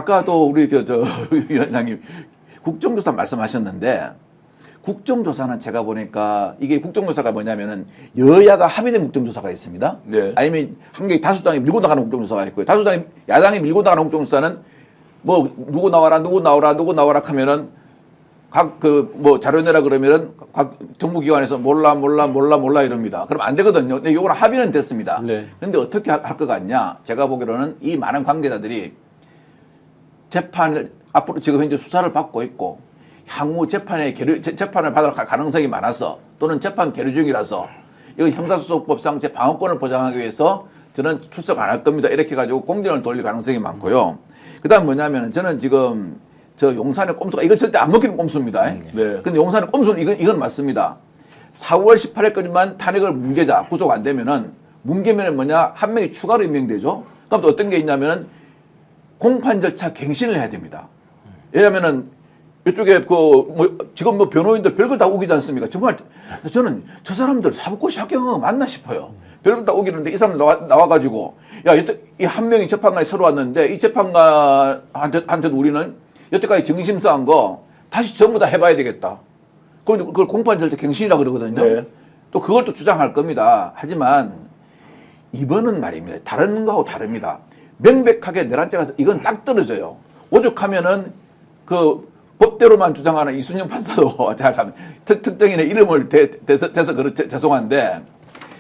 아까도 우리 위원장님 국정조사 말씀하셨는데 국정조사는 제가 보니까 이게 국정조사가 뭐냐면은 여야가 합의된 국정조사가 있습니다. 네. 아니면 한 개 다수당이 밀고 나가는 국정조사가 있고요. 다수당이 야당이 밀고 나가는 국정조사는 뭐 누구 나와라 누구 나와라 하면은 각 뭐 자료 내라 그러면은 각 정부기관에서 몰라 이럽니다. 그럼 안 되거든요. 근데 요거는 합의는 됐습니다. 네. 근데 어떻게 할 것 같냐? 제가 보기로는 이 많은 관계자들이 재판을 앞으로 지금 현재 수사를 받고 있고 향후 재판을 받을 가능성이 많아서 또는 재판 계류 중이라서 이거 형사소송법상 제 방어권을 보장하기 위해서 저는 출석 안 할 겁니다. 이렇게 해가지고 공전을 돌릴 가능성이 많고요. 그다음 뭐냐면 저는 지금 저 용산의 꼼수가 이건 절대 안 먹히는 꼼수입니다. 네. 근데 용산의 꼼수는 이건 맞습니다. 4월 18일까지만 탄핵을 뭉개자 구속 안 되면은 뭉개면은 뭐냐 한 명이 추가로 임명되죠. 그럼 또 어떤 게 있냐면은 공판 절차 갱신을 해야 됩니다. 왜냐하면은 이쪽에 지금 뭐 변호인들 별걸 다 우기지 않습니까? 정말 저는 저 사람들 사법고시 합격한 맞나 싶어요. 별걸 다 우기는데 이 사람 나와가지고 야 이 한 명이 재판관에 서로 왔는데 이 재판관한테도 우리는 여태까지 정심사한 거 다시 전부 다 해봐야 되겠다. 그걸 공판 절차 갱신이라고 그러거든요. 네. 또 그걸 또 주장할 겁니다. 하지만 이번은 말입니다. 다른 거하고 다릅니다. 명백하게 내란죄가 이건 딱 떨어져요. 오죽하면은 그 법대로만 주장하는 이순영 판사도 제가 참 특정인의 이름을 대서 죄송한데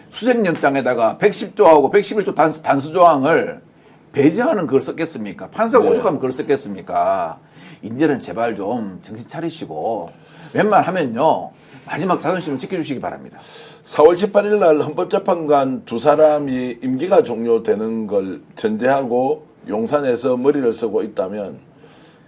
수색영장에다가 110조하고 111조 단수조항을 배제하는 그걸 썼겠습니까? 판사가 네. 오죽하면 그걸 썼겠습니까? 이제는 제발 좀 정신 차리시고 웬만하면요 마지막 자존심을 지켜주시기 바랍니다. 4월 18일 날 헌법재판관 두 사람이 임기가 종료되는 걸 전제하고 용산에서 머리를 쓰고 있다면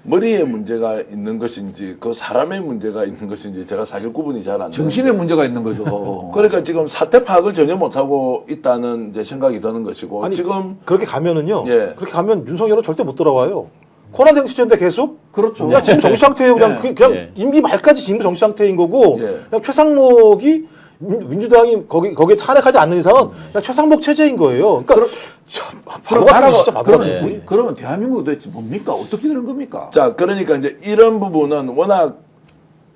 머리에 문제가 있는 것인지 그 사람의 문제가 있는 것인지 제가 사실 구분이 잘 안 되는데 정신에 문제가 있는 거죠. 그러니까 지금 사태 파악을 전혀 못하고 있다는 이제 생각이 드는 것이고 아니, 지금 그렇게 가면은요. 예. 그렇게 가면 윤석열은 절대 못 돌아와요. 코난 행시인데 계속. 그렇죠. 그냥 지금 정치 상태예요. 그냥 네. 그냥 네. 임기 말까지 지금 정치 상태인 거고. 예. 그냥 최상목이 민주당이 거기에 탄핵하지 않는 이상은 그냥 최상목 체제인 거예요. 그러니까 참, 바보 같은 진짜 바보 같은 분이. 그러면 대한민국 도대체 뭡니까? 어떻게 되는 겁니까? 자 그러니까 이제 이런 부분은 워낙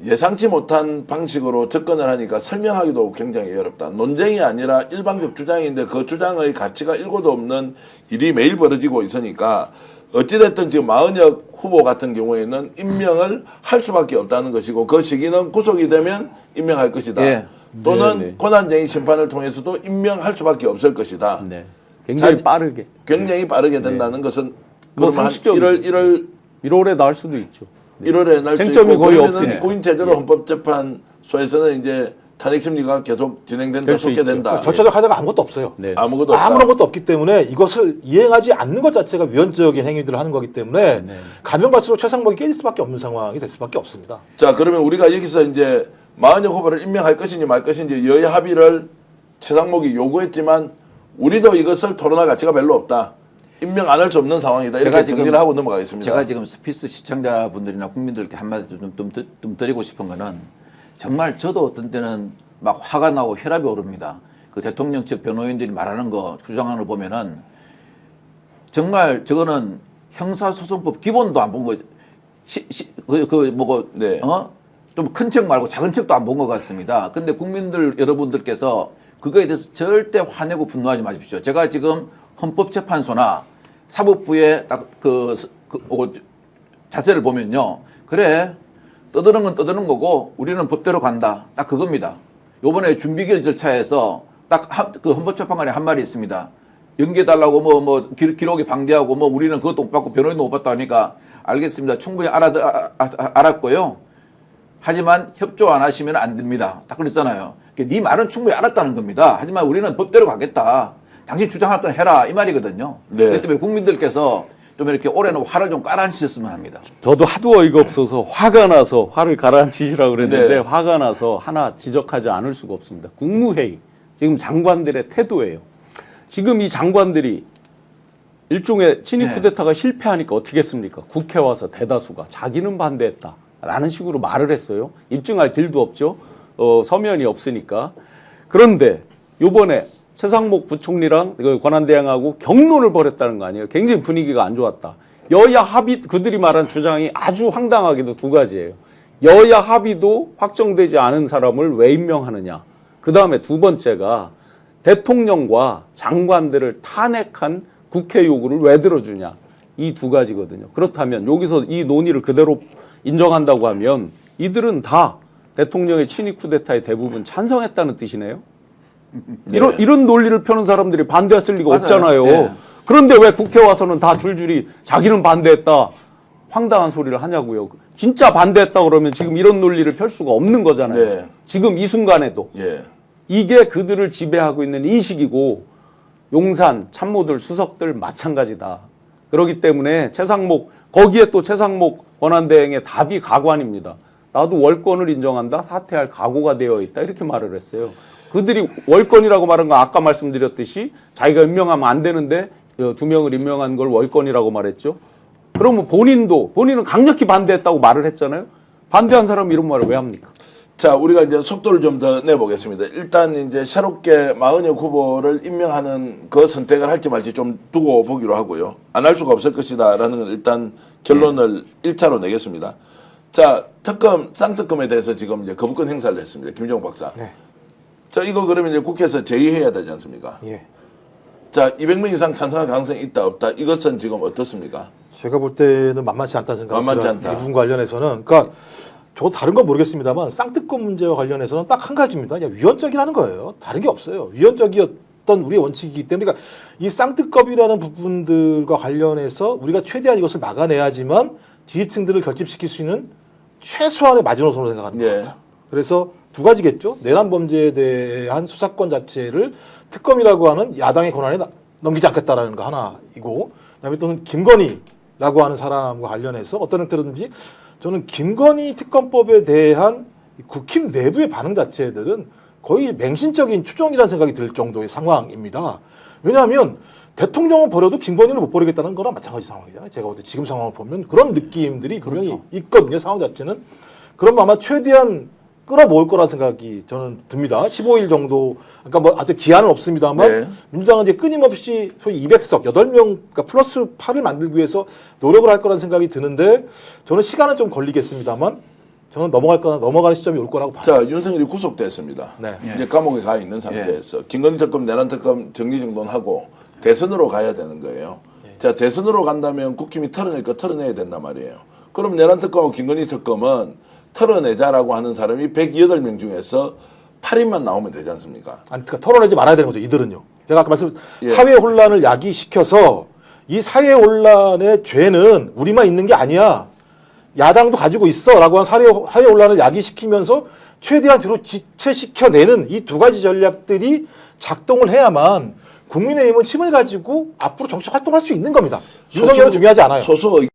예상치 못한 방식으로 접근을 하니까 설명하기도 굉장히 어렵다. 논쟁이 아니라 일방적 주장인데 그 주장의 가치가 일고도 없는 일이 매일 벌어지고 있으니까 어찌됐든 지금 마은혁 후보 같은 경우에는 임명을 할 수밖에 없다는 것이고 그 시기는 구속이 되면 임명할 것이다. 예. 또는 네, 네. 권한쟁의 심판을 통해서도 임명할 수밖에 없을 것이다. 네. 굉장히 자, 빠르게. 굉장히 빠르게 된다는 것은 뭐 그러면 한 상식적이죠. 1월에 1월에 나올 수도 있죠. 1월에 날 쟁점이 거의 없으니까. 구인 체제로 헌법재판소에서는 이제 탄핵 심리가 계속 진행된다, 될수 있죠. 속개된다. 절차적 하자가 아무것도 없어요. 네. 아무것도 없다. 아무런 것도 없기 때문에 이것을 이행하지 않는 것 자체가 위헌적인 행위들을 하는 거기 때문에 네. 가면 갈수록 최상목이 깨질 수밖에 없는 상황이 될 수밖에 없습니다. 자, 그러면 우리가 여기서 이제 마은혁 후보를 임명할 것인지 말 것인지 여야 합의를 최상목이 요구했지만 우리도 이것을 토론할 가치가 별로 없다. 임명 안 할 수 없는 상황이다. 이렇게 정리를 하고 넘어가겠습니다. 제가 지금 스피스 시청자분들이나 국민들께 한마디 좀 드리고 싶은 거는 정말 저도 어떤 때는 막 화가 나고 혈압이 오릅니다. 그 대통령 측 변호인들이 말하는 거, 주장하는 거 보면은 정말 저거는 형사소송법 기본도 안 본 거, 네. 좀 큰 책 말고 작은 책도 안 본 것 같습니다. 근데 국민들 여러분들께서 그거에 대해서 절대 화내고 분노하지 마십시오. 제가 지금 헌법재판소나 사법부의 딱 자세를 보면요. 그래, 떠드는 건 떠드는 거고 우리는 법대로 간다. 딱 그겁니다. 요번에 준비기일 절차에서 딱 그 헌법재판관에 한 말이 있습니다. 연기해달라고 기록이 방대하고 우리는 그것도 못 받고 변호인도 못 받다 하니까 알겠습니다. 충분히 알았고요. 하지만 협조 안 하시면 안 됩니다. 딱 그랬잖아요. 네 말은 충분히 알았다는 겁니다. 하지만 우리는 법대로 가겠다. 당신 주장할 건 해라. 이 말이거든요. 네. 그렇기 때문에 국민들께서 좀 이렇게 올해는 화를 좀 가라앉히셨으면 합니다. 저도 하도 어이가 없어서 화가 나서 화를 가라앉히시라고 그랬는데 네. 화가 나서 하나 지적하지 않을 수가 없습니다. 국무회의, 지금 장관들의 태도예요. 지금 이 장관들이 일종의 친위 네. 쿠데타가 실패하니까 어떻게 했습니까? 국회 와서 대다수가 자기는 반대했다라는 식으로 말을 했어요. 입증할 길도 없죠. 서면이 없으니까. 그런데 요번에 최상목 부총리랑 권한대행하고 경론을 벌였다는 거 아니에요. 굉장히 분위기가 안 좋았다. 여야 합의 그들이 말한 주장이 아주 황당하게도 두 가지예요. 여야 합의도 확정되지 않은 사람을 왜 임명하느냐. 그 다음에 두 번째가 대통령과 장관들을 탄핵한 국회 요구를 왜 들어주냐. 이 두 가지거든요. 그렇다면 여기서 이 논의를 그대로 인정한다고 하면 이들은 다 대통령의 친위 쿠데타에 대부분 찬성했다는 뜻이네요. 이런 논리를 펴는 사람들이 반대했을 리가 맞아요. 없잖아요. 네. 그런데 왜 국회 와서는 다 줄줄이 자기는 반대했다. 황당한 소리를 하냐고요. 진짜 반대했다 그러면 지금 이런 논리를 펼 수가 없는 거잖아요. 네. 지금 이 순간에도. 예. 이게 그들을 지배하고 있는 인식이고 용산 참모들 수석들 마찬가지다. 그렇기 때문에 최상목 거기에 또 최상목 권한대행의 답이 가관입니다. 나도 월권을 인정한다. 사퇴할 각오가 되어 있다. 이렇게 말을 했어요. 그들이 월권이라고 말한 건 아까 말씀드렸듯이 자기가 임명하면 안 되는데 두 명을 임명한 걸 월권이라고 말했죠. 그러면 본인은 강력히 반대했다고 말을 했잖아요. 반대한 사람이 이런 말을 왜 합니까? 자, 우리가 이제 속도를 좀 더 내보겠습니다. 일단 이제 새롭게 마은혁 후보를 임명하는 그 선택을 할지 말지 좀 두고 보기로 하고요. 안 할 수가 없을 것이다라는 건 일단 결론을 1차로 내겠습니다. 자, 쌍특검에 대해서 지금 이제 거부권 행사를 했습니다. 김정욱 박사. 네. 자, 이거 그러면 이제 국회에서 제의해야 되지 않습니까? 예. 자, 200명 이상 찬성할 가능성이 있다, 없다. 이것은 지금 어떻습니까? 제가 볼 때는 만만치 않다는 생각이 만만치 들어요. 않다. 이 부분 관련해서는 그러니까 저 다른 건 모르겠습니다만 쌍특검 문제와 관련해서는 딱 한 가지입니다. 그냥 위헌적이라는 거예요. 다른 게 없어요. 위헌적이었던 우리의 원칙이기 때문에 그러니까 이 쌍특검이라는 부분들과 관련해서 우리가 최대한 이것을 막아내야지만 지지층들을 결집시킬 수 있는 최소한의 마지노선으로 생각하는 예. 겁니다. 그래서 두 가지겠죠. 내란 범죄에 대한 수사권 자체를 특검이라고 하는 야당의 권한에 넘기지 않겠다라는 거 하나이고, 그다음에 또는 김건희라고 하는 사람과 관련해서 어떤 형태로든지 저는 김건희 특검법에 대한 국힘 내부의 반응 자체들은 거의 맹신적인 추종이라는 생각이 들 정도의 상황입니다. 왜냐하면 대통령은 버려도 김건희를 못 버리겠다는 거랑 마찬가지 상황이잖아요. 제가 볼 때 지금 상황을 보면 그런 느낌들이 분명히 있거든요. 상황 자체는. 그럼 아마 최대한 끌어모을 거라 생각이 저는 듭니다. 15일 정도, 그러니까 뭐 아직 기한은 없습니다만 네. 민주당은 이제 끊임없이 소위 200석, 8명, 그러니까 플러스 8을 만들기 위해서 노력을 할 거라는 생각이 드는데 저는 시간은 좀 걸리겠습니다만 저는 넘어가는 시점이 올 거라고 봐요. 자, 윤석열이 구속됐습니다. 네. 이제 감옥에 가 있는 상태에서 김건희 특검, 내란 특검 정리정돈하고 대선으로 가야 되는 거예요. 자, 대선으로 간다면 국힘이 털어낼 거 털어내야 된단 말이에요. 그럼 내란 특검하고 김건희 특검은 털어내자라고 하는 사람이 108명 중에서 8인만 나오면 되지 않습니까? 아니, 그러니까 털어내지 말아야 되는 거죠. 이들은요. 제가 아까 예. 사회 혼란을 야기시켜서 이 사회 혼란의 죄는 우리만 있는 게 아니야. 야당도 가지고 있어라고 한 사회 혼란을 야기시키면서 최대한 뒤로 지체시켜내는 이 두 가지 전략들이 작동을 해야만 국민의힘은 힘을 가지고 앞으로 정치 활동할 수 있는 겁니다. 윤석열은 중요하지 않아요. 소수